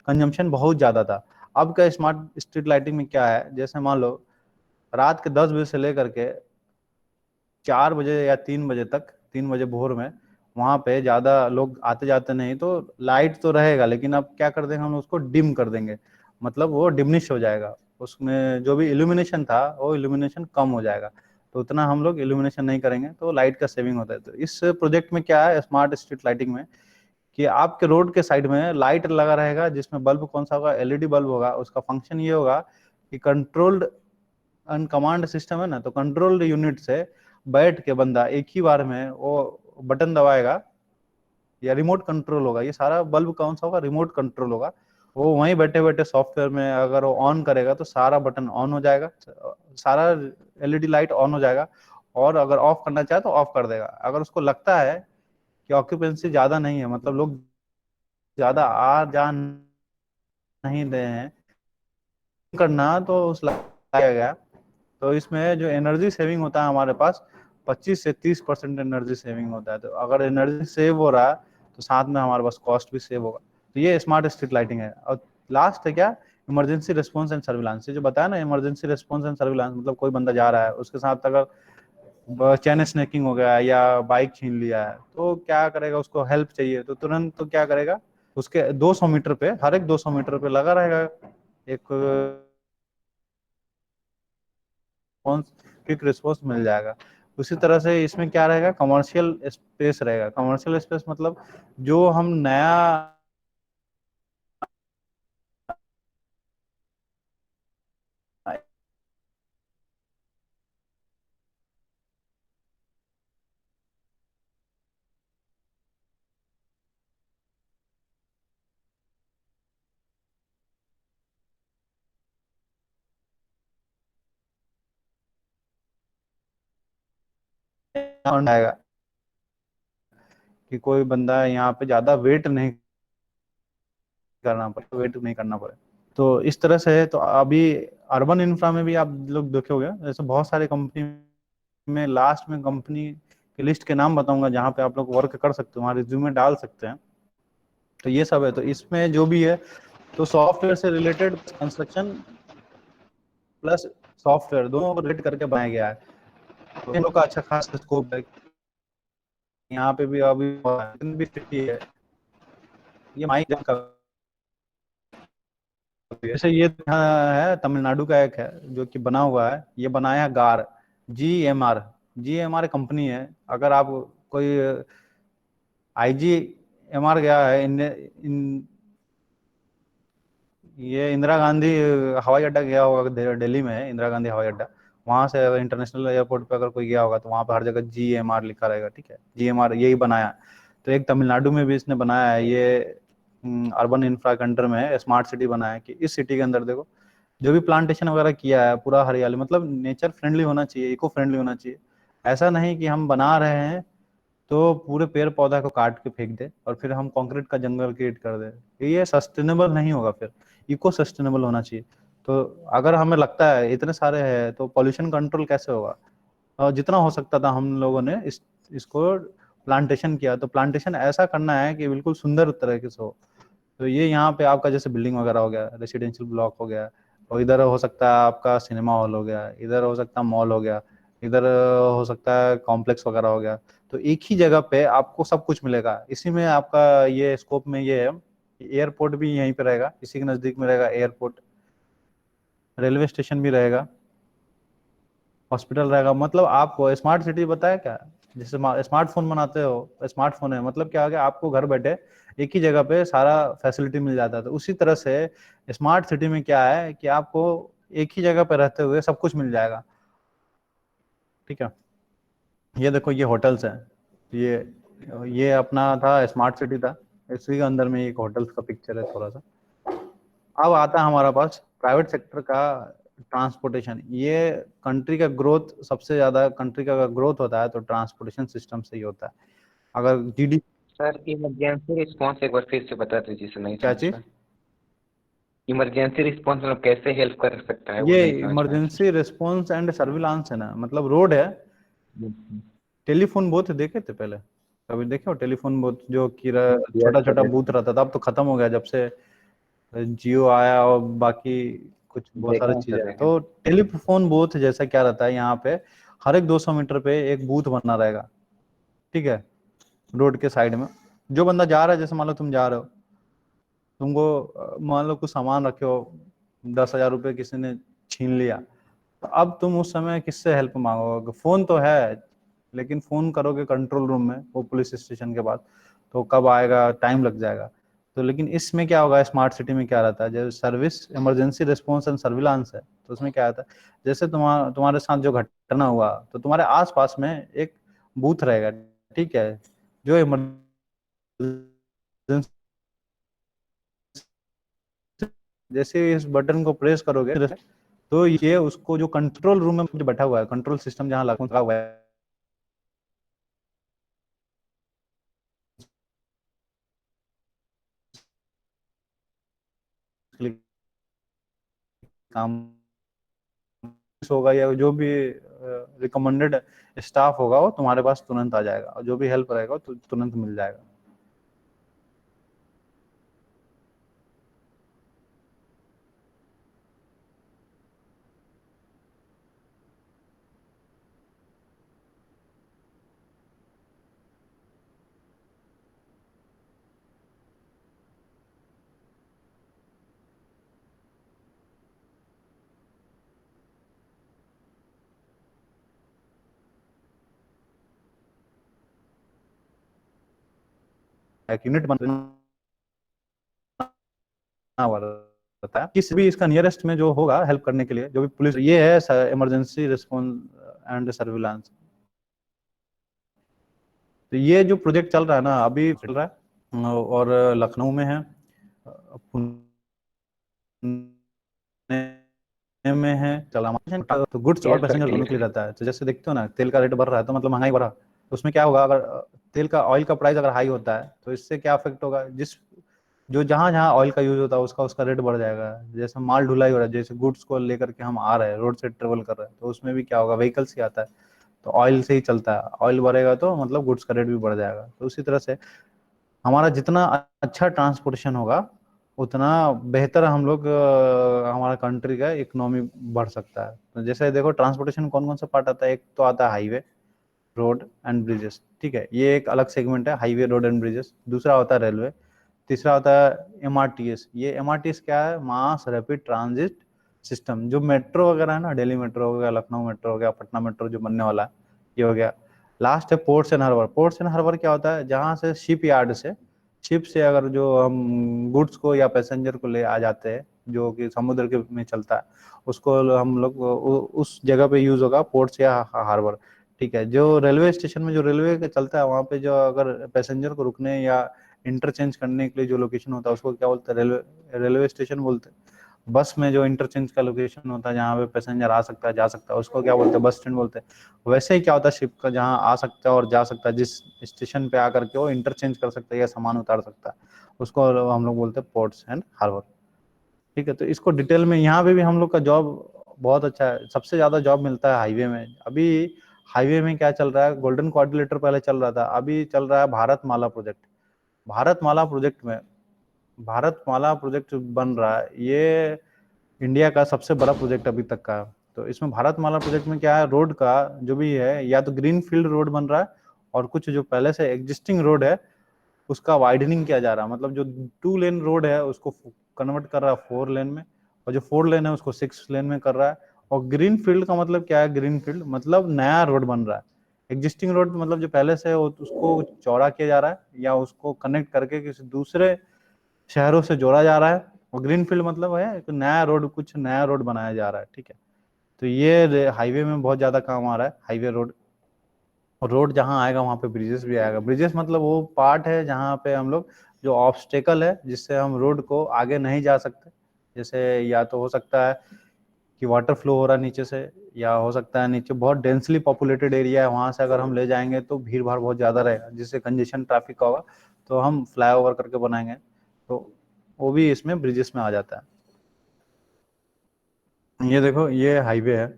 Consumption बहुत ज़्यादा था। अब का स्मार्ट स्ट्रीट लाइटिंग में क्या है, जैसे मान लो रात के 10 बजे से लेकर के 4 बजे या 3 बजे तक, 3 बजे भोर में वहां पे ज्यादा लोग आते जाते नहीं, तो लाइट तो रहेगा, लेकिन अब क्या कर देंगे हम उसको डिम कर देंगे, मतलब वो डिमिनिश हो जाएगा, उसमें जो भी इल्यूमिनेशन था वो इल्यूमिनेशन कम हो जाएगा। तो उतना हम लोग इल्यूमिनेशन नहीं करेंगे, तो लाइट का सेविंग होता है। तो इस प्रोजेक्ट में क्या है स्मार्ट स्ट्रीट लाइटिंग में, कि आपके रोड के साइड में लाइट लगा रहेगा, जिसमें बल्ब कौन सा होगा, एलईडी बल्ब होगा। उसका फंक्शन ये होगा कि कंट्रोल्ड कमांड सिस्टम है ना, तो कंट्रोल्ड यूनिट से बैठ के बंदा एक ही बार में वो बटन दबाएगा, या रिमोट कंट्रोल होगा, ये सारा बल्ब कौन सा होगा, रिमोट कंट्रोल होगा। वो वहीं बैठे बैठे सॉफ्टवेयर में अगर वो ऑन करेगा तो सारा बटन ऑन हो जाएगा, सारा एलईडी लाइट ऑन हो जाएगा, और अगर ऑफ करना चाहे तो ऑफ कर देगा। अगर उसको लगता है कि ऑक्यूपेंसी ज्यादा नहीं है, मतलब लोग ज्यादा आ जा नहीं रहे हैं करना, तो उस लगाया गया। तो इसमें जो एनर्जी सेविंग होता है हमारे पास 25 से 30% एनर्जी सेविंग होता है। तो अगर एनर्जी सेव हो रहा है तो साथ में हमारे पास कॉस्ट भी सेव होगा। तो ये स्मार्ट स्ट्रीट लाइटिंग है। और लास्ट है क्या, इमरजेंसी रिस्पॉन्स एंड सर्विलांस। ये जो बताया ना, इमरजेंसी रिस्पॉन्स एंड सर्विलांस, मतलब कोई बंदा जा रहा है, उसके साथ अगर चैन स्नैकिंग हो गया या बाइक छीन लिया है, तो क्या करेगा, उसको हेल्प चाहिए तो तुरंत तो क्या करेगा, उसके 200 मीटर पे, हर एक 200 मीटर पे लगा रहेगा एक क्विक रिस्पॉन्स मिल जाएगा। उसी तरह से इसमें क्या रहेगा, कमर्शियल स्पेस रहेगा। कमर्शियल स्पेस मतलब जो हम नया आएगा कि कोई बंदा यहाँ पे ज्यादा वेट नहीं करना पड़े, वेट नहीं करना पड़े। तो इस तरह से है। तो अभी अर्बन इंफ्रा में भी आप लोग देखोगे, जैसे बहुत सारे कंपनी में लास्ट में कंपनी की लिस्ट के नाम बताऊंगा जहाँ पे आप लोग वर्क कर सकते हो, वहाँ रिज्यूमे डाल सकते हैं। तो ये सब है। तो इसमें जो भी है, तो सॉफ्टवेयर से रिलेटेड कंस्ट्रक्शन प्लस सॉफ्टवेयर दोनों को रिलेट करके बनाया गया है। तो इन लोग का अच्छा खासा स्कोप है। यहाँ पे भी अभी भी स्थिति है, ये माइक का, जैसे ये है तमिलनाडु का एक है जो कि बना हुआ है, ये बनाया है गार, GMR। GMR कंपनी है। अगर आप कोई IGMR गया है ये इंदिरा गांधी हवाई अड्डा गया होगा, दिल्ली में है इंदिरा गांधी हवाई अड्डा। वहां से अगर इंटरनेशनल एयरपोर्ट पे अगर कोई गया होगा तो वहां पर हर जगह GMR लिखा रहेगा, ठीक है। GMR यही बनाया। तो एक तमिलनाडु में भी इसने बनाया है, ये अर्बन इंफ्रा के अंडर में है, स्मार्ट सिटी बनाया है। कि इस सिटी के अंदर देखो जो भी प्लांटेशन वगैरह किया है पूरा हरियाली, मतलब नेचर फ्रेंडली होना चाहिए, इको फ्रेंडली होना चाहिए। ऐसा नहीं कि हम बना रहे हैं तो पूरे पेड़ पौधा को काट के फेंक दे और फिर हम कंक्रीट का जंगल क्रिएट कर दे, ये सस्टेनेबल नहीं होगा। फिर इको सस्टेनेबल होना चाहिए। तो अगर हमें लगता है इतने सारे हैं तो पॉल्यूशन कंट्रोल कैसे होगा, और जितना हो सकता था हम लोगों ने इसको प्लांटेशन किया। तो प्लांटेशन ऐसा करना है कि बिल्कुल सुंदर तरीके से हो। तो ये यहाँ पे आपका जैसे बिल्डिंग वगैरह हो गया, रेसिडेंशियल ब्लॉक हो गया, और इधर हो सकता है आपका सिनेमा हॉल हो गया, इधर हो सकता है मॉल हो गया, इधर हो सकता है कॉम्प्लेक्स वगैरह हो गया। तो एक ही जगह पे आपको सब कुछ मिलेगा। इसी में आपका ये स्कोप में ये है, एयरपोर्ट भी यहीं पे रहेगा, इसी के नजदीक में रहेगा एयरपोर्ट, रेलवे स्टेशन भी रहेगा, हॉस्पिटल रहेगा। मतलब आपको स्मार्ट सिटी बताया क्या, जैसे स्मार्टफोन बनाते हो, स्मार्टफोन है मतलब क्या हो गया, आपको घर बैठे एक ही जगह पे सारा फैसिलिटी मिल जाता है। तो उसी तरह से स्मार्ट सिटी में क्या है कि आपको एक ही जगह पे रहते हुए सब कुछ मिल जाएगा, ठीक है। ये देखो ये होटल्स है, ये अपना था स्मार्ट सिटी था, इसी के अंदर में एक होटल्स का पिक्चर है थोड़ा सा। अब आता है हमारा पास प्राइवेट सेक्टर का ट्रांसपोर्टेशन। ये कंट्री का ग्रोथ, सबसे ज्यादा कंट्री का ग्रोथ होता है तो ट्रांसपोर्टेशन सिस्टम से ही होता है। अगर जीडी सर इमरजेंसी रिस्पॉन्स एक बार फिर से बता दीजिए सर, नहीं क्या समझ चीज, पाए। इमरजेंसी रिस्पॉन्स मतलब कैसे हेल्प कर सकता है, वो ये नहीं समझ पाए इमरजेंसी रिस्पॉन्स एंड सर्विलांस है ना, मतलब रोड है। सर। टेलीफोन बूथ देखे थे पहले, कभी देखे हो टेलीफोन बूथ, जो कि यस छोटा सर, छोटा यस बूथ सर। रहता था, अब तो खत्म हो गया जब से जियो आया और बाकी कुछ बहुत देखा सारी है चीजें सर, हैं। देखा है। तो टेलीफोन बूथ जैसा क्या रहता है यहाँ पे, हर एक 200 मीटर पे एक बूथ बना रहेगा, ठीक है, रोड के साइड में। जो बंदा जा रहा है, जैसे मान लो तुम जा रहे हो, तुमको मान लो कुछ सामान रखे हो, 10,000 रुपये किसी ने छीन लिया, तो अब तुम उस समय किससे हेल्प मांगोगे? फोन तो है, लेकिन फोन करोगे कंट्रोल रूम में, वो पुलिस स्टेशन के पास, तो कब आएगा, टाइम लग जाएगा। तो लेकिन इसमें क्या होगा, स्मार्ट सिटी में क्या रहता है, जैसे service emergency response and surveillance है, तो उसमें क्या आता है, जैसे तुम्हारे साथ जो घटना हुआ, तो तुम्हारे आसपास में एक बूथ रहेगा, ठीक है, जो इमरजेंसी, जैसे इस बटन को प्रेस करोगे, तो ये उसको जो कंट्रोल रूम में जो बैठा हुआ है, कंट्रोल सिस्टम जहाँ लगा हुआ है, काम होगा, या जो भी रिकमेंडेड स्टाफ होगा वो तुम्हारे पास तुरंत आ जाएगा, और जो भी हेल्प रहेगा तो तुरंत मिल जाएगा। एक यूनिट बनाना रहता है, किसी भी इसका नियरेस्ट में जो होगा हेल्प करने के लिए, जो भी पुलिस, ये है इमरजेंसी रिस्पॉन्स एंड सर्विलांस। तो ये जो प्रोजेक्ट चल रहा है ना, अभी चल रहा है, और लखनऊ में है, में है, चला, तो गुड्स और क्लियर सर, पैसेंजर दोनों क्लियर। के लिए रहता है। तो जैसे देखते हो ना, तेल का रेट बढ़ रहा है, तो मतलब महंगाई बढ़ रहा है, तो उसमें क्या होगा, अगर तेल का, ऑयल का प्राइस अगर हाई होता है, तो इससे क्या अफेक्ट होगा, जिस जो जहां जहां ऑयल का यूज होता है, उसका उसका रेट बढ़ जाएगा। जैसे माल ढुलाई हो रहा है, जैसे गुड्स को लेकर के हम आ रहे हैं, रोड से ट्रेवल कर रहे हैं, तो उसमें भी क्या होगा, व्हीकल से आता है, तो ऑयल से ही चलता है, ऑयल बढ़ेगा तो मतलब गुड्स का रेट भी बढ़ जाएगा। तो उसी तरह से हमारा जितना अच्छा ट्रांसपोर्टेशन होगा, उतना बेहतर हम लोग, हमारा कंट्री का इकोनॉमी बढ़ सकता है। तो जैसे देखो, ट्रांसपोर्टेशन कौन कौन सा पार्ट आता है, एक तो आता है हाईवे, रोड एंड ब्रिजेस, ठीक है, ये एक अलग सेगमेंट है, हाईवे, रोड एंड ब्रिजेस। दूसरा होता है रेलवे। तीसरा होता है एमआरटीएस। ये एमआरटीएस क्या है, मास रैपिड ट्रांजिट सिस्टम। जो मेट्रो वगैरह है ना, दिल्ली मेट्रो हो गया, लखनऊ मेट्रो हो गया, पटना मेट्रो जो बनने वाला है, ये हो गया। लास्ट है ports and harbour. Ports and harbour क्या होता है, जहां से शिप यार्ड से, शिप से अगर जो हम गुड्स को या पैसेंजर को ले आ जाते हैं, जो कि समुद्र के में चलता है, उसको हम लोग उस जगह पे यूज होगा, पोर्ट्स या हार्बर, ठीक है। जो रेलवे स्टेशन में जो रेलवे का चलता है, वहाँ पे जो अगर पैसेंजर को रुकने या इंटरचेंज करने के लिए जो लोकेशन होता है, उसको क्या बोलते हैं, रेलवे रेलवे स्टेशन बोलते हैं। बस में जो इंटरचेंज का लोकेशन होता है, जहाँ पे पैसेंजर आ सकता है, जा सकता है, उसको क्या बोलते हैं, बस स्टैंड बोलते हैं। वैसे ही क्या होता है, शिप का जहाँ आ सकता है और जा सकता है, जिस स्टेशन पे आकर के वो इंटरचेंज कर सकता है या सामान उतार सकता है, उसको हम लोग बोलते हैं पोर्ट्स एंड हार्बर, ठीक है। तो इसको डिटेल में, यहाँ पे भी हम लोग का जॉब बहुत अच्छा है, सबसे ज्यादा जॉब मिलता है हाईवे में। अभी हाईवे में क्या चल रहा है, गोल्डन क्वाड्रिलेटर पहले चल रहा था, अभी चल रहा है भारत माला प्रोजेक्ट। भारत माला प्रोजेक्ट में, भारत माला प्रोजेक्ट बन रहा है, ये इंडिया का सबसे बड़ा प्रोजेक्ट अभी तक का है। तो इसमें भारत माला प्रोजेक्ट में क्या है, रोड का जो भी है, या तो ग्रीन फील्ड रोड बन रहा है, और कुछ जो पहले से एग्जिस्टिंग रोड है, उसका वाइडनिंग किया जा रहा है। मतलब जो 2 लेन रोड है, उसको कन्वर्ट कर रहा है 4 लेन में, और जो 4 लेन है उसको 6 लेन में कर रहा है। और ग्रीन फील्ड का मतलब क्या है, ग्रीन फील्ड मतलब नया रोड बन रहा है। एग्जिस्टिंग रोड मतलब जो पहले से है, उसको चौड़ा किया जा रहा है, या उसको कनेक्ट करके किसी दूसरे शहरों से जोड़ा जा रहा है। और ग्रीन फील्ड मतलब है एक नया रोड, कुछ नया रोड बनाया जा रहा है, ठीक है। तो ये हाईवे में बहुत ज्यादा काम आ रहा है, हाईवे रोड। और रोड जहाँ आएगा वहाँ पे ब्रिजेस भी आएगा। ब्रिजेस मतलब वो पार्ट है जहाँ पे हम लोग, जो ऑब्स्टेकल है जिससे हम रोड को आगे नहीं जा सकते, जैसे या तो हो सकता है कि वाटर फ्लो हो रहा है नीचे से, या हो सकता है नीचे बहुत डेंसली पॉपुलेटेड एरिया है, वहां से अगर हम ले जाएंगे तो भीड़ भाड़ बहुत ज्यादा रहेगा, जिससे कंजेशन ट्रैफिक का होगा, तो हम फ्लाईओवर करके बनाएंगे, तो वो भी इसमें ब्रिजेस में आ जाता है। ये देखो, ये हाईवे है,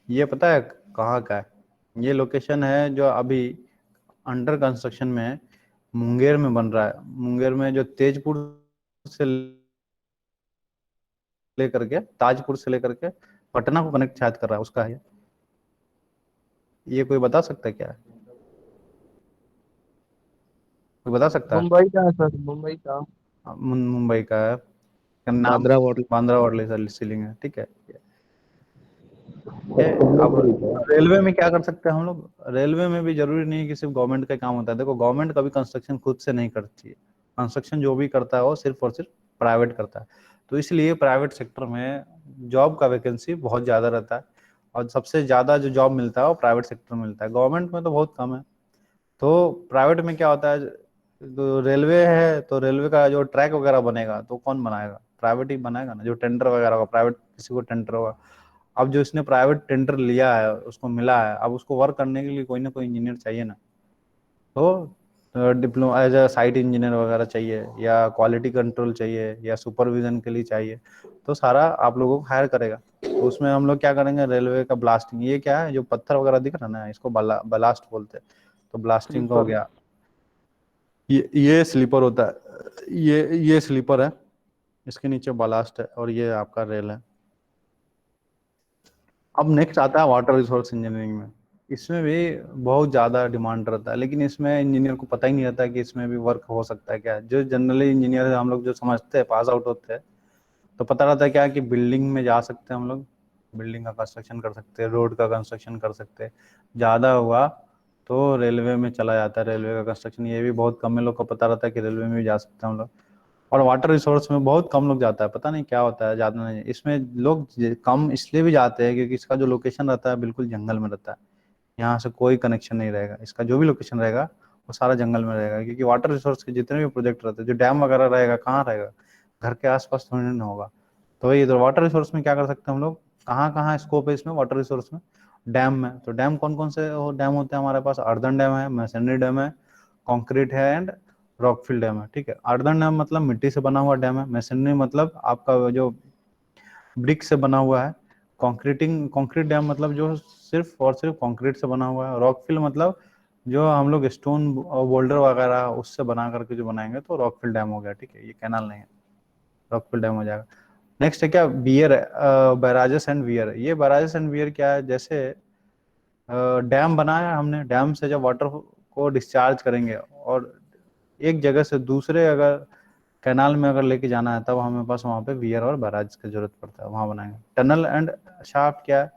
ये पता है कहाँ का है, ये लोकेशन है जो अभी अंडर कंस्ट्रक्शन में है, मुंगेर में बन रहा है। मुंगेर में जो तेजपुर से लेकर के, ताजपुर से लेकर के पटना को कनेक्ट शायद कर रहा है, उसका है ये कोई बता सकता है क्या है? कोई बता सकता है? मुंबई का है सर, मुंबई का। मुंबई का है। का नाम बांद्रा वाटर। बांद्रा वर्ली सीलिंग है, ठीक है। ये सिग्नल अब रोड है। रेलवे में क्या कर सकते हैं हम लोग? रेलवे में भी जरूरी नहीं है कि सिर्फ गवर्नमेंट का काम होता है। देखो गवर्नमेंट कभी कंस्ट्रक्शन खुद से नहीं करती है। कंस्ट्रक्शन जो भी करता है वो सिर्फ और सिर्फ प्राइवेट करता है। तो इसलिए प्राइवेट सेक्टर में जॉब का वैकेंसी बहुत ज्यादा रहता है, और सबसे ज्यादा जो जॉब मिलता है वो प्राइवेट सेक्टर में मिलता है, गवर्नमेंट में तो बहुत कम है। तो प्राइवेट में क्या होता है, तो रेलवे है तो रेलवे का जो ट्रैक वगैरह बनेगा तो कौन बनाएगा? प्राइवेट ही बनाएगा ना। जो टेंडर वगैरह होगा, प्राइवेट किसी को टेंडर होगा। अब जो इसने प्राइवेट टेंडर लिया है, उसको मिला है, अब उसको वर्क करने के लिए कोई ना कोई इंजीनियर चाहिए ना। तो diploma as a site engineer वगैरह चाहिए, या क्वालिटी कंट्रोल चाहिए, या सुपरविजन के लिए चाहिए। तो सारा आप लोगों को हायर करेगा। तो उसमें हम लोग क्या करेंगे, रेलवे का ब्लास्टिंग, ये क्या है जो पत्थर वगैरह दिख रहा है ना, इसको ब्लास्ट बोलते हैं। तो ब्लास्टिंग का हो स्लीपर। गया। ये स्लीपर होता है, ये स्लीपर है। इसके नीचे बलास्ट है, और ये आपका रेल है। अब नेक्स्ट आता है वाटर रिसोर्स इंजीनियरिंग में। इसमें भी बहुत ज़्यादा डिमांड रहता है, लेकिन इसमें इंजीनियर को पता ही नहीं रहता कि इसमें भी वर्क हो सकता है क्या। जो जनरली इंजीनियर हम लोग जो समझते हैं, पास आउट होते हैं, तो पता रहता है क्या कि बिल्डिंग में जा सकते हैं हम लोग, बिल्डिंग का कंस्ट्रक्शन कर सकते हैं, रोड का कंस्ट्रक्शन कर सकते हैं। ज़्यादा हुआ तो रेलवे में चला जाता है, रेलवे का कंस्ट्रक्शन। ये भी बहुत कम लोग को पता रहता है कि रेलवे में भी जा सकते हैं हम लोग। और वाटर रिसोर्स में बहुत कम लोग जाता है, पता नहीं क्या होता है, ज्यादा नहीं। इसमें लोग कम इसलिए भी जाते हैं क्योंकि इसका जो लोकेशन रहता है बिल्कुल जंगल में रहता है। यहाँ से कोई कनेक्शन नहीं रहेगा, इसका जो भी लोकेशन रहेगा वो सारा जंगल में रहेगा। क्योंकि वाटर रिसोर्स के जितने भी प्रोजेक्ट रहते हैं, जो डैम वगैरह रहेगा, कहाँ रहेगा? घर के आसपास थोड़ी ना होगा। तो ये इधर वाटर रिसोर्स में क्या कर सकते हैं हम लोग? कहाँ कहाँ स्कोप है इसमें वाटर रिसोर्स में? डैम में। तो डैम कौन कौन से डैम होते हैं हमारे पास? अर्दन डैम है, मैसनरी डैम है, कॉन्क्रीट है, एंड रॉकफिल डैम है, ठीक है। अर्दन डैम मतलब मिट्टी से बना हुआ डैम है। मैसनरी मतलब आपका जो ब्रिक से बना हुआ है। कंक्रीट डैम मतलब जो सिर्फ और सिर्फ कंक्रीट से बना हुआ है। रॉकफिल मतलब जो हम लोग स्टोन बोल्डर वगैरह उससे बना करके जो बनाएंगे, तो रॉकफिल डैम हो गया, ठीक है। ये कैनाल नहीं है, रॉकफिल डैम हो जाएगा। नेक्स्ट है क्या? बियर है, बैराजेस एंड वियर। ये बैराजेस एंड वियर क्या है? जैसे डैम बनाया हमने, डैम से जब वाटर को डिस्चार्ज करेंगे, और एक जगह से दूसरे अगर कैनाल में अगर लेके जाना है, तब हमें पास वहाँ पे वियर और बैराज की जरूरत पड़ता है, वहाँ बनाएंगे। टनल एंड शाफ्ट क्या है?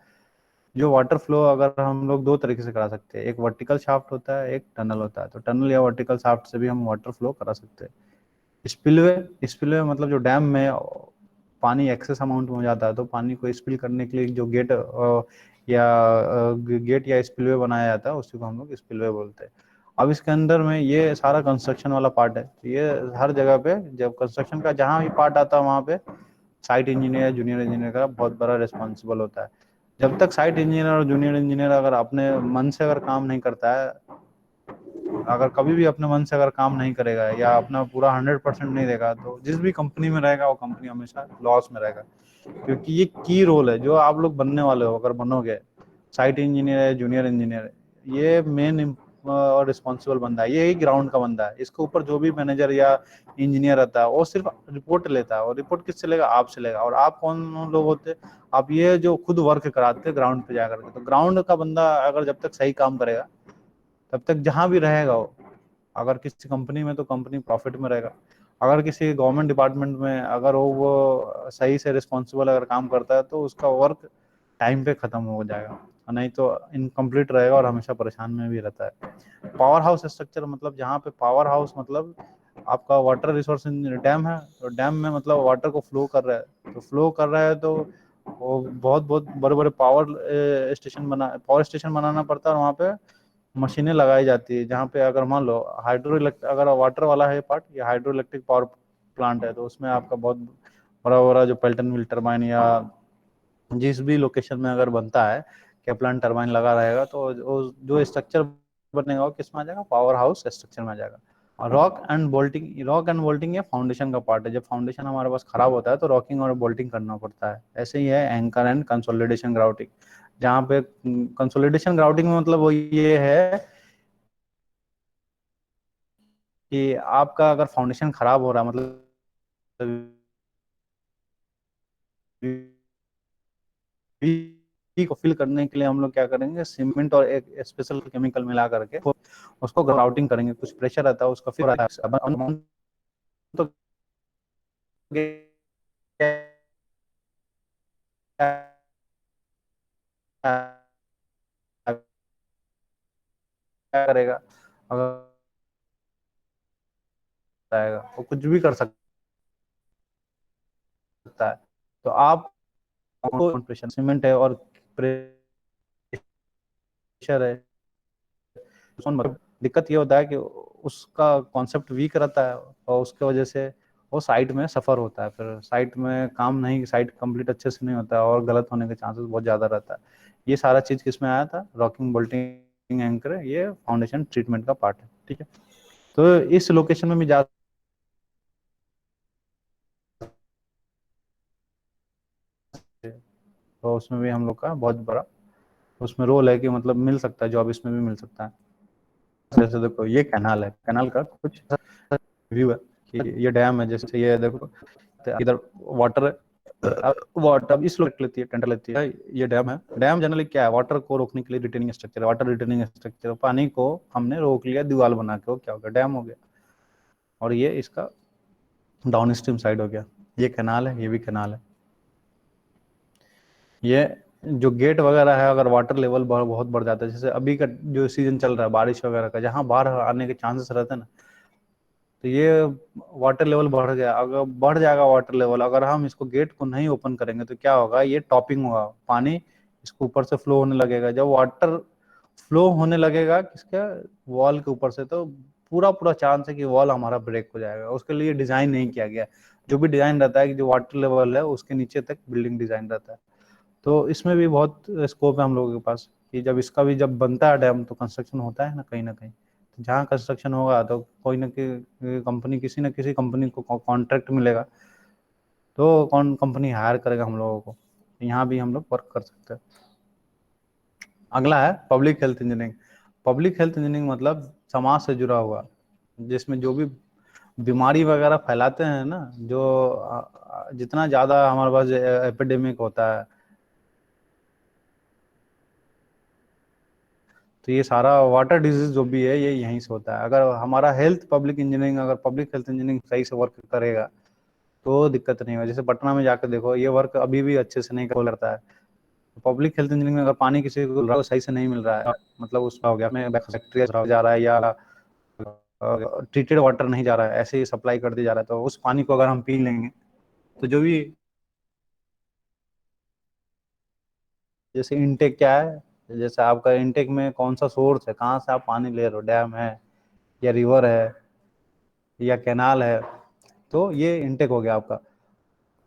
जो वाटर फ्लो अगर हम लोग दो तरीके से करा सकते हैं, एक वर्टिकल शाफ्ट होता है, एक टनल होता है। तो टनल या वर्टिकल शाफ्ट से भी हम वाटर फ्लो करा सकते हैं। स्पिलवे, स्पिलवे मतलब जो डैम में पानी एक्सेस अमाउंट में हो जाता है, तो पानी को स्पिल करने के लिए जो गेट या स्पिलवे बनाया जाता है, उसी को हम लोग स्पिलवे बोलते हैं। अब इसके अंदर में ये सारा कंस्ट्रक्शन वाला पार्ट है। तो ये हर जगह पे जब कंस्ट्रक्शन का जहाँ भी पार्ट आता है, वहाँ पे साइट इंजीनियर, जूनियर इंजीनियर का बहुत बड़ा रिस्पॉन्सिबल होता है। जब तक साइट इंजीनियर और जूनियर इंजीनियर अगर अपने मन से अगर काम नहीं करता है, अगर कभी भी अपने मन से अगर काम नहीं करेगा, या अपना पूरा 100% नहीं देगा, तो जिस भी कंपनी में रहेगा वो कंपनी हमेशा लॉस में रहेगा। क्योंकि ये की रोल है जो आप लोग बनने वाले हो, अगर बनोगे साइट इंजीनियर है, जूनियर इंजीनियर है, ये मेन और रिस्पॉन्सिबल बंदा है, ये ही ग्राउंड का बंदा है। इसके ऊपर जो भी मैनेजर या इंजीनियर रहता है वो सिर्फ रिपोर्ट लेता है, और रिपोर्ट किससे लेगा? आपसे लेगा। और आप कौन लोग होते? आप ये जो खुद वर्क कराते हैं ग्राउंड पे जाकर के। तो ग्राउंड का बंदा अगर जब तक सही काम करेगा, तब तक जहां भी रहेगा वो, अगर किसी कंपनी में तो कंपनी प्रॉफिट में रहेगा, अगर किसी गवर्नमेंट डिपार्टमेंट में अगर वो सही से रिस्पॉन्सिबल अगर काम करता है, तो उसका वर्क टाइम पे खत्म हो जाएगा, और नहीं तो इनकम्प्लीट रहेगा और हमेशा परेशान में भी रहता है। पावर हाउस स्ट्रक्चर मतलब जहाँ पे पावर हाउस मतलब आपका वाटर रिसोर्स डैम है, तो डैम में मतलब वाटर को फ्लो कर रहा है, तो फ्लो कर रहा है तो वो बहुत बहुत बड़े बड़े पावर स्टेशन बनाना पड़ता है, और वहाँ पे मशीनें लगाई जाती है। जहाँ पे अगर मान लो हाइड्रो इलेक्ट्रिक, अगर वाटर वाला है पार्ट, या हाइड्रो इलेक्ट्रिक पावर प्लांट है, तो उसमें आपका बहुत बड़ा बड़ा जो पेल्टन व्हील टरबाइन, या जिस भी लोकेशन में अगर बनता है केप्लान टरबाइन लगा रहेगा, तो जो स्ट्रक्चर बनेगा वो किस में आ जाएगा? पावर हाउस स्ट्रक्चर में आ जाएगा। और रॉक एंड बोल्टिंग ये फाउंडेशन का पार्ट है। जब फाउंडेशन हमारे पास खराब होता है, तो रॉकिंग और बोल्टिंग करना पड़ता है। ऐसे ही है एंकर एंड कंसोलिडेशन ग्राउटिंग, जहाँ पे कंसोलिडेशन ग्राउटिंग में मतलब वो ये है कि आपका अगर फाउंडेशन खराब हो रहा है, मतलब वी को फिल करने के लिए हम लोग क्या करेंगे, सीमेंट और एक स्पेशल केमिकल मिला करके उसको ग्राउटिंग करेंगे, कुछ प्रेशर आता है उसका, फिर तो क्या करेगा, अगर आएगा वो कुछ भी कर सकता है। तो आप प्रेशर सीमेंट है और प्रेशर है, मतलब दिक्कत ये होता है कि उसका कॉन्सेप्ट वीक रहता है और उसके वजह से वो साइट में सफर होता है, फिर साइट में काम नहीं, साइट कंप्लीट अच्छे से नहीं होता है और गलत होने के चांसेस बहुत ज़्यादा रहता है। ये सारा चीज़ किस में आया था, रॉकिंग बोल्टिंग एंकर, ये फाउंडेशन ट्रीटमेंट का पार्ट है, ठीक है। तो इस लोकेशन में भी जा, तो उसमें भी हम लोग का बहुत बड़ा उसमें रोल है कि मतलब मिल सकता है जॉब, इसमें भी मिल सकता है। जैसे देखो ये कैनाल है, कैनाल का कुछ व्यू है कि ये डैम है, जैसे ये देखो इधर वाटर है, वाटर अब इस लोग लेती है, टेंडर लेती है, ये डैम है। डैम जनरली क्या है, वाटर को रोकने के लिए रिटेनिंग स्ट्रक्चर है, वाटर रिटेनिंग स्ट्रक्चर, पानी को हमने रोक लिया दीवार बना के, वो क्या हो गया, डैम हो गया। और ये इसका डाउन स्ट्रीम साइड हो गया, ये कैनाल है, ये भी कैनाल है। ये जो गेट वगैरह है, अगर वाटर लेवल बहुत बढ़ जाता है, जैसे अभी का जो सीजन चल रहा है बारिश वगैरह का, जहाँ बाढ़ आने के चांसेस रहते हैं ना, तो ये वाटर लेवल बढ़ गया, अगर बढ़ जाएगा वाटर लेवल, अगर हम इसको गेट को नहीं ओपन करेंगे तो क्या होगा, ये टॉपिंग होगा, पानी इसके ऊपर से फ्लो होने लगेगा। जब वाटर फ्लो होने लगेगा किसका, वॉल के ऊपर से, तो पूरा पूरा चांस है कि वॉल हमारा ब्रेक हो जाएगा। उसके लिए डिजाइन नहीं किया गया। जो भी डिजाइन रहता है कि जो वाटर लेवल है उसके नीचे तक बिल्डिंग डिजाइन रहता है। तो इसमें भी बहुत स्कोप है हम लोगों के पास कि जब इसका भी जब बनता है डैम, तो कंस्ट्रक्शन होता है ना कहीं ना कहीं, तो जहाँ कंस्ट्रक्शन होगा तो कोई ना कोई कंपनी, किसी ना किसी कंपनी को कॉन्ट्रैक्ट मिलेगा, तो कौन कंपनी हायर करेगा हम लोगों को, यहाँ भी हम लोग वर्क कर सकते हैं। अगला है public health engineering. Public health engineering मतलब समाज से जुड़ा हुआ, जिसमें जो भी बीमारी वगैरह फैलाते हैं ना, जो जितना ज़्यादा हमारे पास एपिडेमिक होता है, तो ये सारा वाटर डिजीज जो भी है ये यहीं से होता है। अगर हमारा हेल्थ पब्लिक इंजीनियरिंग, अगर पब्लिक हेल्थ इंजीनियरिंग सही से वर्क करेगा तो दिक्कत नहीं होगा। जैसे पटना में जाकर देखो, ये वर्क अभी भी अच्छे से नहीं करता है। पब्लिक हेल्थ इंजीनियरिंग में अगर पानी किसी को सही से नहीं मिल रहा है, मतलब उसका हो गया में बैक्टीरिया जा रहा है या ट्रीटेड वाटर नहीं जा रहा है, ऐसे ही सप्लाई कर दिया जा रहा है, तो उस पानी को अगर हम पी लेंगे तो जो भी, जैसे इनटेक क्या है, जैसे आपका इनटेक में कौन सा सोर्स है, कहाँ से आप पानी ले रहे हो, डैम है या रिवर है या कैनाल है, तो ये इनटेक हो गया आपका।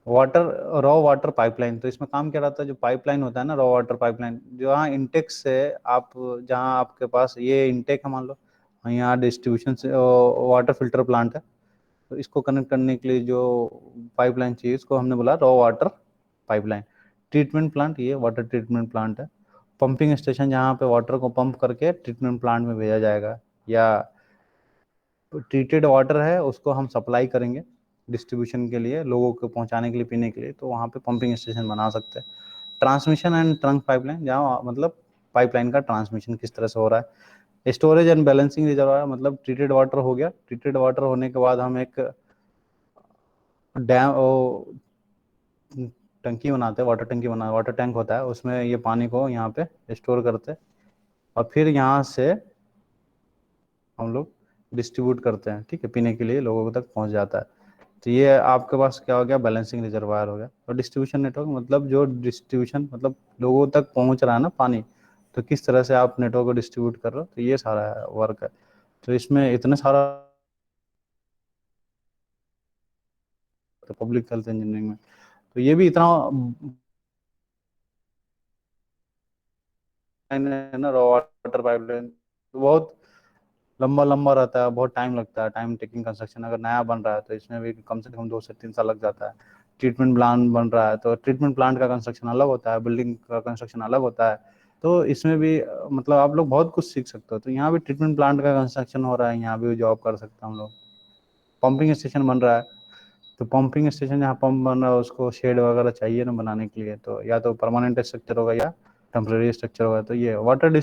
वाटर, रॉ वाटर पाइपलाइन, तो इसमें काम क्या रहता है, जो पाइपलाइन होता है ना, रॉ वाटर पाइपलाइन, जो यहाँ इंटेक से आप, जहाँ आपके पास ये इंटेक है मान लो, यहाँ डिस्ट्रीब्यूशन से वाटर फिल्टर प्लांट है, तो इसको कनेक्ट करने के लिए जो पाइपलाइन चाहिए इसको हमने बोला raw water pipeline. Treatment plant, ये वाटर ट्रीटमेंट प्लांट है। पंपिंग स्टेशन, जहाँ पे वाटर को पंप करके ट्रीटमेंट प्लांट में भेजा जाएगा, या ट्रीटेड वाटर है उसको हम सप्लाई करेंगे डिस्ट्रीब्यूशन के लिए, लोगों को पहुंचाने के लिए, पीने के लिए, तो वहाँ पे पंपिंग स्टेशन बना सकते हैं। ट्रांसमिशन एंड ट्रंक पाइपलाइन, जहाँ मतलब पाइपलाइन का ट्रांसमिशन किस तरह से हो रहा है। स्टोरेज एंड बैलेंसिंग रिजर्वायर, मतलब ट्रीटेड वाटर हो गया, ट्रीटेड वाटर होने के बाद हम एक डैम टंकी बनाते हैं, वाटर टंकी बना, वाटर टैंक होता है, उसमें ये पानी को यहाँ पे स्टोर करते हैं और फिर यहाँ से हम लोग डिस्ट्रीब्यूट करते हैं, ठीक है, पीने के लिए लोगों तक पहुँच जाता है। तो ये आपके पास क्या हो गया, बैलेंसिंग रिजर्वायर हो गया। और डिस्ट्रीब्यूशन नेटवर्क मतलब जो डिस्ट्रीब्यूशन, मतलब लोगों तक पहुंच रहा है ना पानी, तो किस तरह से आप नेटवर्क को डिस्ट्रीब्यूट कर रहे हो, तो ये सारा वर्क है। तो इसमें इतने सारा पब्लिक हेल्थ इंजीनियरिंग में, तो ये भी इतना है ना, रॉ वाटर पाइपलाइन, तो बहुत लंबा लंबा रहता है, बहुत टाइम लगता है, टाइम टेकिंग कंस्ट्रक्शन। अगर नया बन रहा है तो इसमें भी कम से कम 2 से 3 साल लग जाता है। ट्रीटमेंट प्लांट बन रहा है तो ट्रीटमेंट प्लांट का कंस्ट्रक्शन अलग होता है, बिल्डिंग का कंस्ट्रक्शन अलग होता है। तो इसमें भी मतलब आप लोग बहुत कुछ सीख सकते हो। तो यहाँ भी ट्रीटमेंट प्लांट का कंस्ट्रक्शन हो रहा है, यहाँ भी जॉब कर सकते हैं हम लोग। पंपिंग स्टेशन बन रहा है, तो पंपिंग स्टेशन जहाँ पंप बन रहा है उसको शेड वगैरह चाहिए ना बनाने के लिए, तो या तो परमानेंट स्ट्रक्चर होगा या टेम्पररी स्ट्रक्चर होगा। तो ये वाटर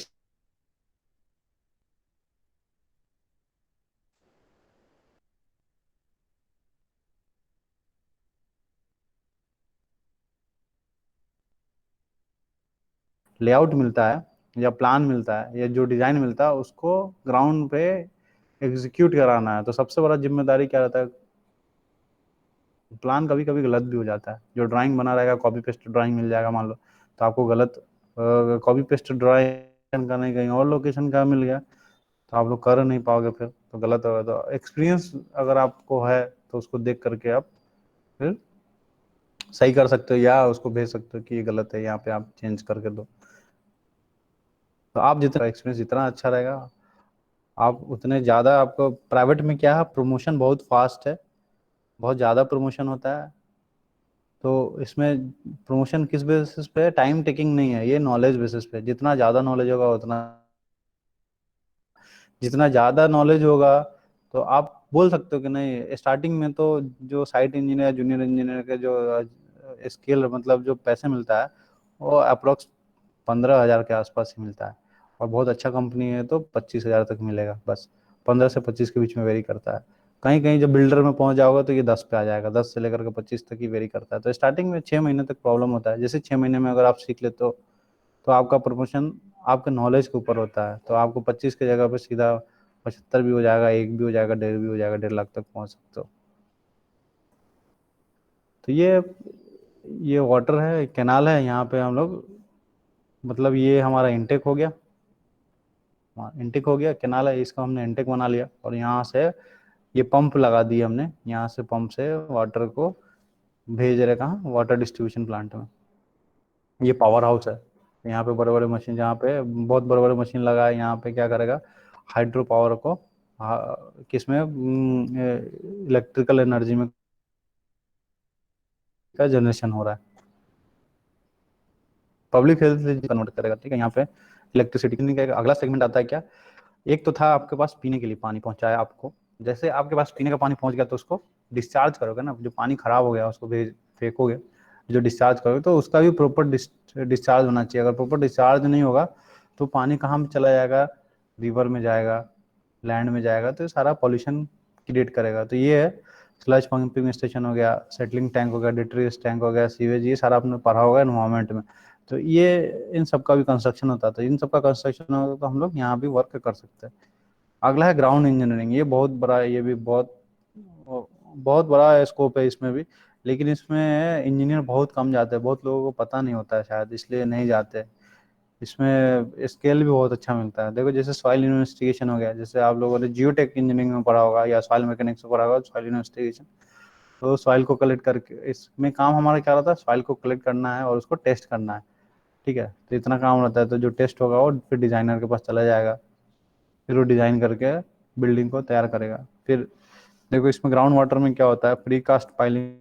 लेआउट मिलता है या प्लान मिलता है या जो डिजाइन मिलता है उसको ग्राउंड पे एग्जीक्यूट कराना है। तो सबसे बड़ा जिम्मेदारी क्या रहता है, प्लान कभी कभी गलत भी हो जाता है। जो ड्राइंग बना रहेगा कॉपी पेस्ट ड्राइंग मिल जाएगा मान लो, तो आपको गलत कॉपी पेस्ट ड्राइंग का नहीं कहीं और लोकेशन का मिल गया, तो आप लोग कर नहीं पाओगे, फिर तो गलत होगा। तो एक्सपीरियंस अगर आपको है तो उसको देख करके आप फिर सही कर सकते हो या उसको भेज सकते हो कि ये गलत है, यहाँ पे आप चेंज करके दो। तो आप जितना एक्सपीरियंस जितना अच्छा रहेगा, आप उतने ज़्यादा आपको प्राइवेट में क्या है, प्रमोशन बहुत फास्ट है, बहुत ज़्यादा प्रमोशन होता है। तो इसमें प्रमोशन किस बेसिस पे, टाइम टेकिंग नहीं है, ये नॉलेज बेसिस पे। जितना ज़्यादा नॉलेज होगा उतना, जितना ज़्यादा नॉलेज होगा तो आप बोल सकते हो कि नहीं। स्टार्टिंग में तो जो साइट इंजीनियर जूनियर इंजीनियर के जो स्किल मतलब जो पैसे मिलता है वो अप्रोक्स 15,000 के आसपास ही मिलता है। और बहुत अच्छा कंपनी है तो 25,000 तक मिलेगा बस। 15 से 25 के बीच में वेरी करता है। कहीं कहीं जब बिल्डर में पहुंच जाओगे तो ये 10 पे आ जाएगा, 10 से लेकर के 25 तक ही वेरी करता है। तो स्टार्टिंग में 6 महीने तक प्रॉब्लम होता है। जैसे 6 महीने में अगर आप सीख लेते हो तो आपका प्रमोशन आपके नॉलेज के ऊपर होता है। तो आपको 25 की जगह पे सीधा 75 भी हो जाएगा, 1 भी हो जाएगा, 1.5 भी हो जाएगा, 1.5 लाख तक पहुंच सकते हो। तो ये वाटर है, कैनाल है यहाँ पे हम लोग, मतलब ये हमारा इनटेक हो गया। इनटेक हो गया, कैनाल है, इसका हमने इनटेक बना लिया। और यहाँ से ये पंप लगा दिए हमने, यहाँ से पंप से वाटर को भेज रहे कहाँ, वाटर डिस्ट्रीब्यूशन प्लांट में। ये पावर हाउस है, यहाँ पे बड़े बड़े मशीन, जहाँ पे बहुत बड़े बड़े मशीन लगा है। यहाँ पे क्या करेगा, हाइड्रो पावर को किसमें इलेक्ट्रिकल एनर्जी में का जनरेशन हो रहा है, पब्लिक हेल्थ कन्वर्ट करेगा। ठीक है, यहाँ पे इलेक्ट्रिसिटी का अगला सेगमेंट आता है क्या। एक तो था आपके पास पीने के लिए पानी पहुंचाया आपको, जैसे आपके पास पीने का पानी पहुंच गया तो उसको डिस्चार्ज करोगे ना, जो पानी खराब हो गया उसको भेज फेंकोगे, जो डिस्चार्ज करोगे तो उसका भी प्रॉपर डिस्चार्ज होना चाहिए। अगर प्रॉपर डिस्चार्ज नहीं होगा तो पानी कहाँ पे चला जाएगा, रिवर में जाएगा, लैंड में जाएगा, तो ये सारा पॉल्यूशन क्रिएट करेगा। तो ये है स्लज पंपिंग स्टेशन हो गया, सेटलिंग टैंक हो गया, डिट्रीज टैंक हो गया, सीवेज, ये सारा आपने पढ़ा होगा एनवायरमेंट में। तो ये इन सब का भी कंस्ट्रक्शन होता था, इन सब का कंस्ट्रक्शन होता तो हम लोग यहाँ भी वर्क कर सकते हैं। अगला है ग्राउंड इंजीनियरिंग, ये बहुत बड़ा है, ये भी बहुत बहुत बड़ा स्कोप है इसमें भी। लेकिन इसमें इंजीनियर बहुत कम जाते हैं, बहुत लोगों को पता नहीं होता है शायद, इसलिए नहीं जाते। इसमें स्केल भी बहुत अच्छा मिलता है। देखो जैसे सॉइल इन्वेस्टिगेशन हो गया, जैसे आप लोगों ने जियोटेक इंजीनियरिंग में पढ़ा होगा या सॉइल मैकेनिक्स में पढ़ा होगा, सॉइल इन्वेस्टिगेशन। तो सॉइल को कलेक्ट करके, इसमें काम हमारा क्या रहता है, सॉइल को कलेक्ट करना है और उसको टेस्ट करना है। ठीक है, तो इतना काम रहता है। तो जो टेस्ट होगा वो फिर डिजाइनर के पास चला जाएगा, फिर वो डिजाइन करके बिल्डिंग को तैयार करेगा। फिर देखो इसमें ग्राउंड वाटर में क्या होता है, प्री कास्ट पाइलिंग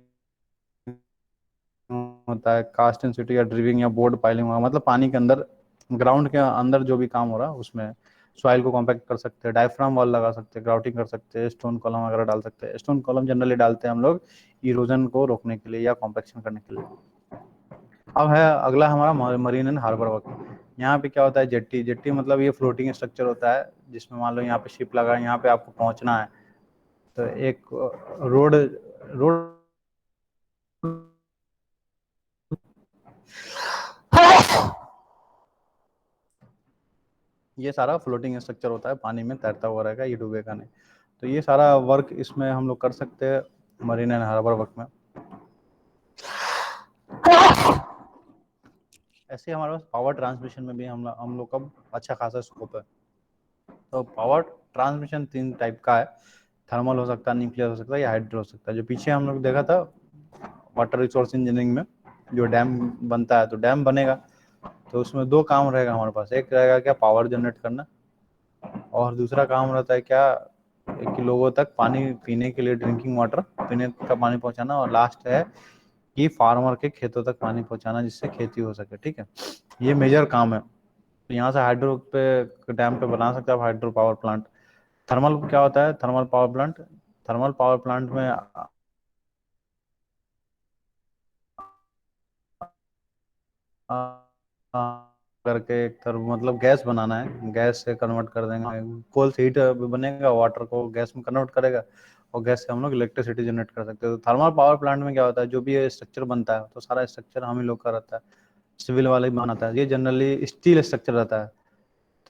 होता है, कास्ट इन सिटी या ड्रिविंग या बोर्ड पाइलिंग होगा, मतलब पानी के अंदर, ग्राउंड के अंदर जो भी काम हो रहा है उसमें सॉइल को कॉम्पैक्ट कर सकते हैं, डायफ्राम वॉल लगा सकते हैं, ग्राउटिंग कर सकते हैं, स्टोन कॉलम वगैरह डाल सकते हैं। स्टोन कॉलम जनरली डालते हैं हम लोग इरोजन को रोकने के लिए या कॉम्पैक्शन करने के लिए। अब है अगला हमारा मरीन एंड हार्बर वर्क। यहाँ पे क्या होता है, जेट्टी। जेट्टी मतलब ये फ्लोटिंग स्ट्रक्चर होता है जिसमें मान लो यहाँ पे शिप लगा है, यहाँ पे आपको पहुंचना है। तो एक रोड रोड ये सारा फ्लोटिंग स्ट्रक्चर होता है, पानी में तैरता हुआ रहेगा, ये डूबेगा नहीं। तो ये सारा वर्क इसमें हम लोग कर सकते हैं मरीन एंड हार्बर वर्क में। ऐसे हमारे पास पावर ट्रांसमिशन में भी हम लोग का अच्छा खासा स्कोप है। तो पावर ट्रांसमिशन 3 टाइप का है, थर्मल हो सकता है, न्यूक्लियर हो सकता है या हाइड्रो हो सकता है। जो पीछे हम लोग देखा था वाटर रिसोर्स इंजीनियरिंग में, जो डैम बनता है, तो डैम बनेगा तो उसमें 2 काम रहेगा हमारे पास। एक रहेगा क्या, पावर जनरेट करना, और दूसरा काम रहता है क्या, कि लोगों तक पानी पीने के लिए, ड्रिंकिंग वाटर, पीने का पानी पहुंचाना। और लास्ट है कि फार्मर के खेतों तक पानी पहुंचाना जिससे खेती हो सके। ठीक है, ये मेजर काम है। तो यहाँ से हाइड्रो पे डैम पे बना सकते हैं आप हाइड्रो पावर प्लांट। थर्मल क्या होता है? Thermal power plant, thermal power plant में करके एक तरफ मतलब गैस बनाना है, गैस से कन्वर्ट कर देंगे, कोल से हीट बनेगा, वाटर को गैस में कन्वर्ट करेगा और गैस से हम लोग इलेक्ट्रिसिटी जनरेट कर सकते हैं। तो थर्मल पावर प्लांट में क्या होता है, जो भी ये स्ट्रक्चर बनता है तो सारा स्ट्रक्चर हम ही लोग का रहता है, सिविल वाला ही बनाता है। ये जनरली स्टील स्ट्रक्चर रहता है,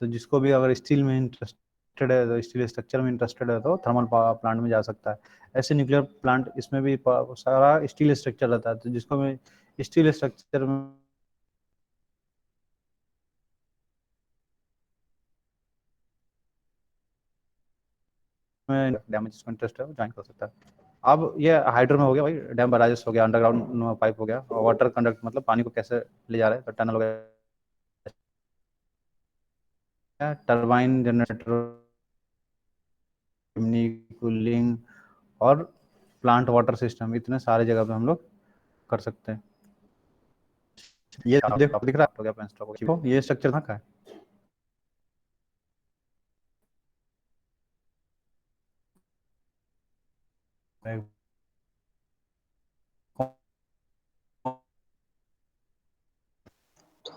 तो जिसको भी अगर स्टील में इंटरेस्टेड है, तो स्टील स्ट्रक्चर में इंटरेस्टेड है तो थर्मल पावर प्लांट में जा सकता है। ऐसे न्यूक्लियर प्लांट, इसमें भी सारा स्टील स्ट्रक्चर रहता है, तो जिसको भी स्टील स्ट्रक्चर में डैमेज को इंटरेस्ट है वो ज्वाइन कर सकता है। अब ये हाइड्रो में हो गया भाई, डैम बराजेस हो गया, अंडरग्राउंड पाइप हो गया, और वाटर कंडक्ट मतलब पानी को कैसे ले जा रहे हैं, तो टनल हो गया, टरबाइन जनरेटर, चिमनी, कूलिंग और प्लांट वाटर सिस्टम, इतने सारे जगह पे हम लोग कर सकते हैं। ये देखो दिख रहा है, हो गया पेंस्टॉक हो गया। देखो ये स्ट्रक्चर कहाँ का है? कौन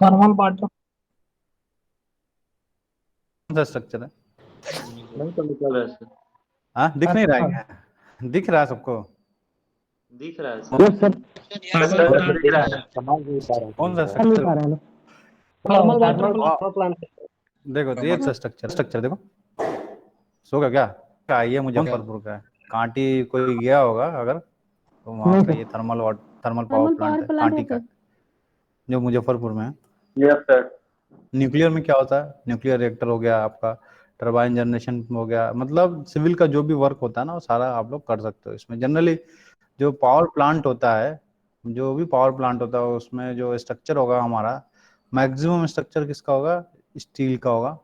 थर्मल पार्ट सा स्ट्रक्चर है? नहीं तो निकल रहा है सर। हाँ दिख नहीं रहा है अच्छा क्या? दिख रहा है सबको? दिख रहा है sir. Yes sir sir power दिख रहा प्लांट है, समझ नहीं पा रहा कौन सा नहीं स्ट्रक्चर? पा रहे हैं थर्मल वाटर प्लांट देखो तो ये स्ट्रक्चर स्ट्रक्चर देखो, सो का क्या क्या ये मुजफ्फरपुर का है। कांटी कोई गया होगा अगर, तो वहाँ नहीं का सर ये thermal power thermal plant power है प्लांट है कांटी का, सर। जो मुजफ्फरपुर में है। Yes sir. न्यूक्लियर में क्या होता है, न्यूक्लियर रिएक्टर हो गया आपका, टरबाइन जनरेशन हो गया, मतलब सिविल का जो भी वर्क होता है ना वो सारा आप लोग कर सकते हो इसमें। जनरली जो पावर प्लांट होता है, जो भी पावर प्लांट होता है उसमें जो स्ट्रक्चर होगा हमारा, मैक्सिमम स्ट्रक्चर किसका होगा? स्टील का होगा।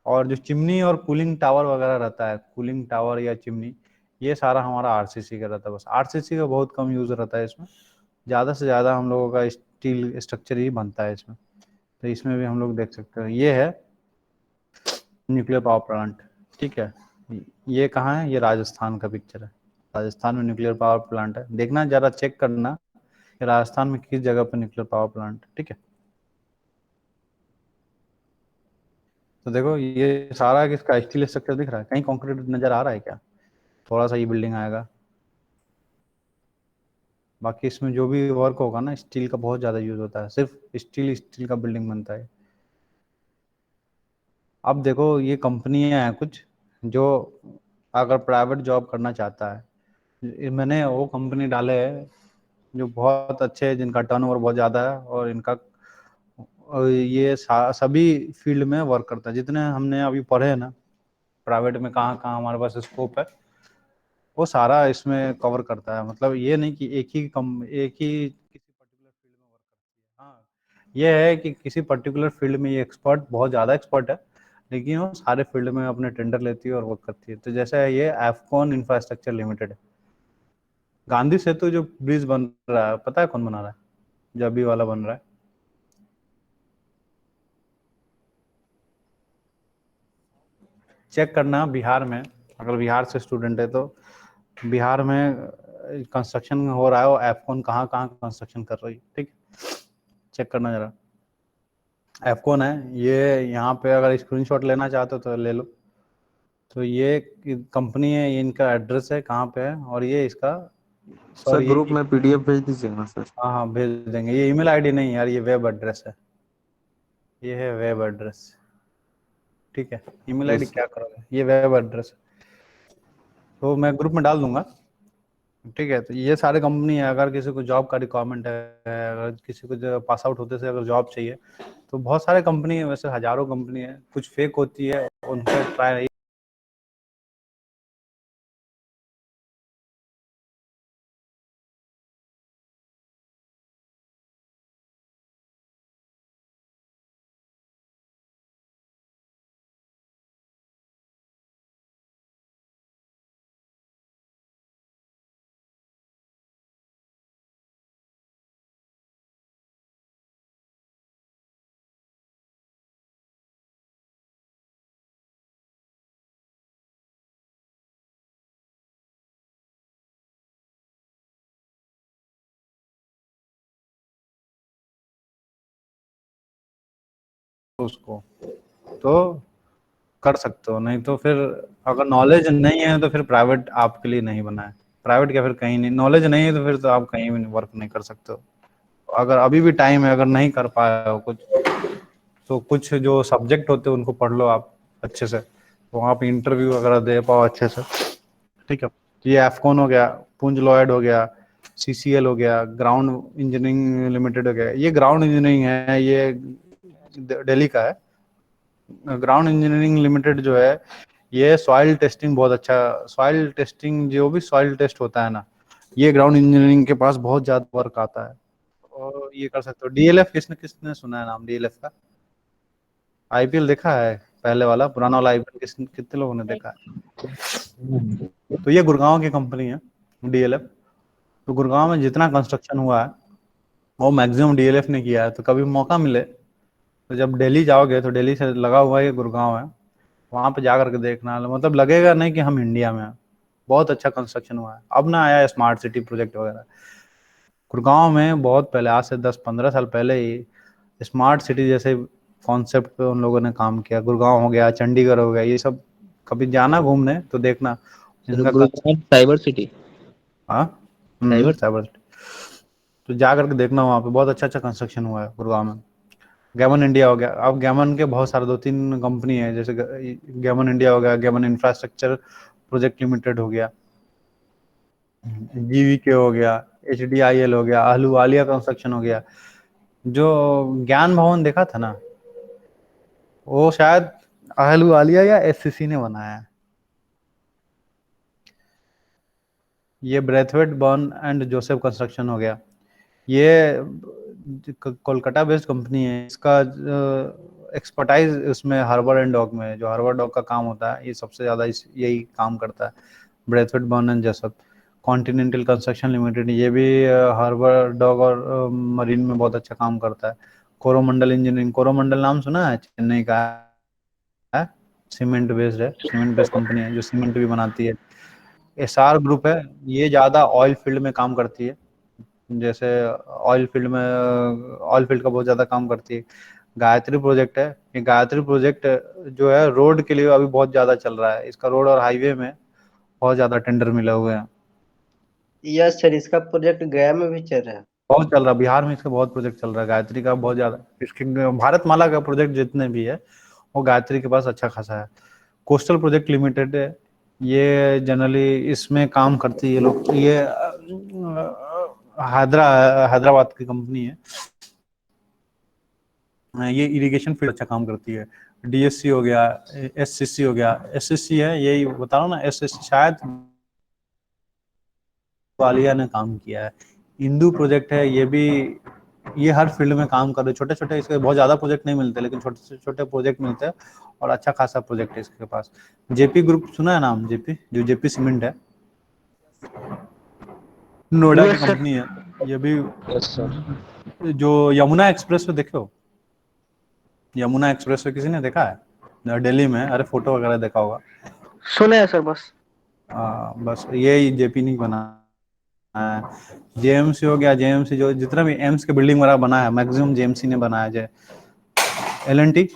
और जो चिमनी और कूलिंग टावर वगैरह रहता है, कूलिंग टावर या चिमनी, ये सारा हमारा आरसीसी का रहता है। बस आरसीसी का बहुत कम यूज रहता है इसमें, ज़्यादा से ज़्यादा हम लोगों का स्टील स्ट्रक्चर ही बनता है इसमें। तो इसमें भी हम लोग देख सकते हैं, ये है न्यूक्लियर पावर प्लांट। ठीक है, ये कहाँ है? ये राजस्थान का पिक्चर है, राजस्थान में न्यूक्लियर पावर प्लांट है। देखना जरा, चेक करना कि राजस्थान में किस जगह पर न्यूक्लियर पावर प्लांट। ठीक है, तो देखो ये सारा किसका स्टील स्ट्रक्चर दिख रहा है? कहीं कंक्रीट नजर आ रहा है क्या? थोड़ा सा ये बिल्डिंग आएगा, बाकी इसमें जो भी वर्क होगा ना स्टील का बहुत ज़्यादा यूज होता है, सिर्फ स्टील स्टील का बिल्डिंग बनता है। अब देखो ये कंपनियां हैं कुछ, जो अगर प्राइवेट जॉब करना चाहता है, मैंने वो कंपनी डाले हैं जो बहुत अच्छे हैं, जिनका टर्नओवर बहुत ज़्यादा है, और इनका और ये सभी फील्ड में वर्क करता है। जितने हमने अभी पढ़े हैं ना प्राइवेट में, कहाँ कहाँ हमारे पास स्कोप है, वो सारा इसमें कवर करता है। मतलब ये नहीं कि एक ही किसी पर्टिकुलर फील्ड में वर्क करती है। हाँ, ये है कि किसी पर्टिकुलर फील्ड में ये एक्सपर्ट, बहुत ज़्यादा एक्सपर्ट है, लेकिन वो सारे फील्ड में अपने टेंडर लेती है और वर्क करती है। तो जैसे ये एफकॉन इंफ्रास्ट्रक्चर लिमिटेड है, गांधी सेतु जो ब्रिज बन रहा है, पता है कौन बना रहा है? जो अभी वाला बन रहा है, चेक करना बिहार में, अगर बिहार से स्टूडेंट है तो बिहार में कंस्ट्रक्शन हो रहा है, वो एफकॉन कहाँ कहाँ कंस्ट्रक्शन कर रही है। ठीक है, चेक करना जरा, एफकॉन है ये। यहाँ पे अगर स्क्रीनशॉट लेना चाहते हो तो ले लो। तो ये कंपनी है, ये इनका एड्रेस है कहाँ पे है, और ये इसका, सर सॉरी ग्रुप ये, में पीडीएफ भेज दीजिएगा ना सर। हाँ हाँ भेज देंगे। ये ईमेल आईडी नहीं यार, ये वेब एड्रेस है, ये है वेब एड्रेस। ठीक है, ईमेल आईडी यस क्या करोगे, ये वेब एड्रेस है, तो मैं ग्रुप में डाल दूंगा। ठीक है, तो ये सारे कंपनी है, अगर किसी को जॉब का रिक्वायरमेंट है, अगर किसी को पास आउट होते से अगर जॉब चाहिए, तो बहुत सारे कंपनी है, वैसे हजारों कंपनी है, कुछ फेक होती है, उनको ट्राई उसको तो कर सकते हो, नहीं तो फिर अगर नॉलेज नहीं है तो फिर प्राइवेट आपके लिए नहीं बना है। प्राइवेट क्या, फिर कहीं नहीं, नॉलेज नहीं है तो फिर तो आप कहीं भी वर्क नहीं कर सकते हो। अगर अभी भी टाइम है, अगर नहीं कर पाए हो कुछ, तो कुछ जो सब्जेक्ट होते हैं उनको पढ़ लो आप अच्छे से, तो वहाँ पे इंटरव्यू वगैरह दे पाओ अच्छे से। ठीक है, तो ये एफकॉन हो गया, पुंज लॉयड हो गया, सीसीएल हो गया, ग्राउंड इंजीनियरिंग लिमिटेड हो गया। ये ग्राउंड इंजीनियरिंग है, ये दिल्ली का है। ग्राउंड इंजीनियरिंग लिमिटेड जो है, ये सॉइल टेस्टिंग बहुत अच्छा, सॉइल टेस्टिंग जो भी सॉइल टेस्ट होता है ना, ये ग्राउंड इंजीनियरिंग के पास बहुत ज्यादा वर्क आता है। और ये कर सकते हो। डीएलएफ, किसने किसने सुना है नाम डीएलएफ का? आईपीएल देखा है पहले वाला, पुराना वाला आईपीएल कितने लोगों ने देखा है? तो ये गुड़गांव की कंपनी है डीएलएफ। तो गुड़गांव में जितना कंस्ट्रक्शन हुआ है वो मैक्सिमम डीएलएफ ने किया है। तो कभी मौका मिले तो जब दिल्ली जाओगे, तो दिल्ली से लगा हुआ ये गुड़गांव है, वहां पे जा करके देखना, मतलब लगेगा नहीं कि हम इंडिया में हैं। बहुत अच्छा कंस्ट्रक्शन हुआ है। अब ना आया है स्मार्ट सिटी प्रोजेक्ट वगैरह गुड़गांव में, बहुत पहले, आज से 10-15 साल पहले ही स्मार्ट सिटी जैसे कॉन्सेप्ट पे उन लोगों ने काम किया। गुड़गांव हो गया, चंडीगढ़ हो गया, ये सब कभी जाना घूमने तो देखना इनका गुरुग्राम साइबर सिटी। हाँ, साइबर। तो जा करके देखना, वहाँ पे बहुत अच्छा अच्छा कंस्ट्रक्शन हुआ है गुड़गांव में। गैमन इंडिया हो गया। अब गैमन के बहुत सारे 2-3 कंपनी है, जैसे गैमन इंडिया हो गया, गैमन इंफ्रास्ट्रक्चर प्रोजेक्ट लिमिटेड हो गया, जीवीके हो गया, एचडीआईएल हो गया, अहलूवालिया कंस्ट्रक्शन हो गया। जो ज्ञान भवन देखा था ना, वो शायद अहलूवालिया या एससीसी ने बनाया है। ये Braithwaite Burn and Joseph construction हो गया। ये कोलकाता बेस्ड कंपनी है। इसका एक्सपर्टाइज इसमें हार्बर एंड डॉक में, जो हार्बर डॉक का काम होता है, ये सबसे ज्यादा यही काम करता है। Braithwaite Burn and Joseph. Continental construction limited, ये भी हार्बर डॉक और मरीन में बहुत अच्छा काम करता है। कोरोमंडल इंजीनियरिंग, कोरोमंडल नाम सुना है? चेन्नई का है, सीमेंट बेस्ड है, सीमेंट बेस्ड कंपनी है जो सीमेंट भी बनाती है। एसआर ग्रुप है, ये ज्यादा ऑयल फील्ड में काम करती है। जैसे ऑयल फील्ड में, ऑयल फील्ड का बहुत ज्यादा काम करती है। गायत्री प्रोजेक्ट है, ये गायत्री प्रोजेक्ट जो है रोड के लिए अभी बहुत ज्यादा चल रहा है। इसका रोड और हाईवे में बहुत ज्यादा टेंडर मिले हुए हैं। यस सर, इसका प्रोजेक्ट गया में भी चल रहा है। बहुत चल रहा है, बिहार में इसका बहुत प्रोजेक्ट चल रहा है, गायत्री का बहुत ज्यादा। इसके भारतमाला का प्रोजेक्ट जितने भी है वो गायत्री के पास अच्छा खासा है। कोस्टल प्रोजेक्ट लिमिटेड है, ये जनरली इसमें काम करती है लोग। ये हैदराबाद की कंपनी है। ये इरिगेशन फील्ड अच्छा काम करती है। डीएससी हो गया, एससीसी हो गया। एससीसी है, यही बता रहा हूँ ना, एससीसी शायद वालिया ने काम किया है। इंदू प्रोजेक्ट है, ये भी, ये हर फील्ड में काम कर रहे। छोटे छोटे, इसके बहुत ज्यादा प्रोजेक्ट नहीं मिलते, लेकिन छोटे से छोटे प्रोजेक्ट मिलते हैं और अच्छा खासा प्रोजेक्ट है इसके पास। जेपी ग्रुप सुना है नाम? जेपी, जो जेपी सीमेंट है, नोएडा की कंपनी है। ये भी, जो यमुना एक्सप्रेस वे देखे हो? यमुना एक्सप्रेस वे किसी ने देखा है? दिल्ली में, अरे फोटो वगैरह देखा होगा। सुने हैं सर बस। बस ये जेपी नहीं बना है। जेएमसी हो गया, जेएमसी जो जितना भी एम्स के बिल्डिंग वगैरह बना है, मैक्सिमम जेएमसी ने बनाया है। एलएनटी,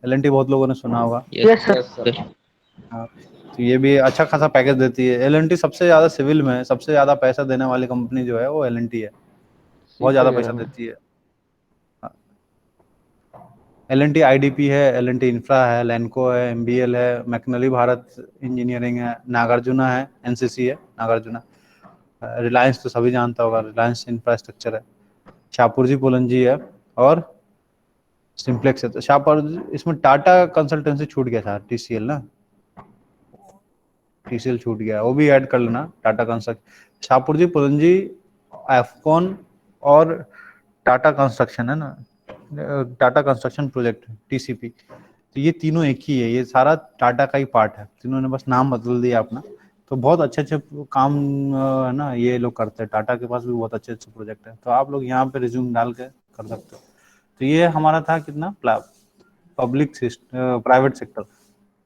एलएनटी बहुत लोगों ने सुना होगा। Yes sir. तो ये भी अच्छा खासा पैकेज देती है। एलएनटी सबसे ज्यादा सिविल में सबसे ज्यादा पैसा देने वाली कंपनी जो है वो एलएनटी है, बहुत ज्यादा पैसा देती है। एलएनटी आईडीपी है, एलएनटी इंफ्रा है, लैंको है, एमबीएल है, मैकनली भारत इंजीनियरिंग है, नागार्जुना है, एनसीसी है नागार्जुना। रिलायंस तो सभी जानता होगा, रिलायंस इंफ्रास्ट्रक्चर है। शाहपुरजी पुलंजी है और सिंप्लेक्स है। तो शाहपुर, इसमें टाटा कंसल्टेंसी छूट गया था, टीसीएल ना, टीसीएल छूट गया, वो भी ऐड कर लेना। टाटा कंस्ट्रक्शन, शाहपुरजी पुलंजी, एफकॉन और टाटा कंस्ट्रक्शन है ना, टाटा कंस्ट्रक्शन प्रोजेक्ट, टीसीपी। तो ये तीनों एक ही है, ये सारा टाटा का ही पार्ट है। तीनों ने बस नाम बदल दिया अपना। तो बहुत अच्छे अच्छे काम है ना ये लोग करते हैं। टाटा के पास भी बहुत अच्छे अच्छे प्रोजेक्ट है। तो आप लोग यहाँ पे रिज्यूम डाल के कर सकते हो। तो ये हमारा था कितना, पब्लिक प्राइवेट सेक्टर।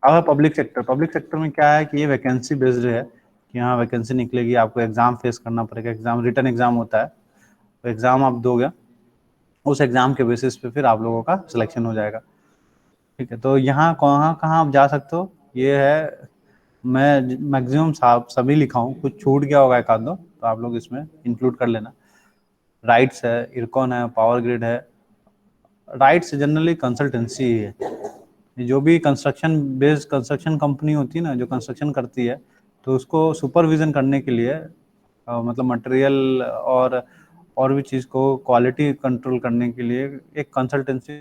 अब है पब्लिक सेक्टर। पब्लिक सेक्टर में क्या है कि ये वैकेंसी बेस्ड है, कि यहाँ वैकेंसी निकलेगी, आपको एग्जाम फेस करना पड़ेगा। एग्जाम, रिटन एग्जाम होता है, तो एग्जाम आप दोगे, उस एग्जाम के बेसिस पे फिर आप लोगों का सिलेक्शन हो जाएगा। ठीक है, तो यहाँ कहाँ कहाँ आप जा सकते हो, ये है। मैं मैक्सिमम सभी लिखा हूँ, कुछ छूट गया होगा एक आध दो, तो आप लोग इसमें इंक्लूड कर लेना। राइट्स है, इरकॉन है, पावर ग्रिड है। राइट्स जनरली कंसल्टेंसी ही है, जो भी कंस्ट्रक्शन बेस्ड कंस्ट्रक्शन कंपनी होती है ना, जो कंस्ट्रक्शन करती है, तो उसको सुपरविजन करने के लिए मतलब मटेरियल और भी चीज़ को क्वालिटी कंट्रोल करने के लिए एक कंसल्टेंसी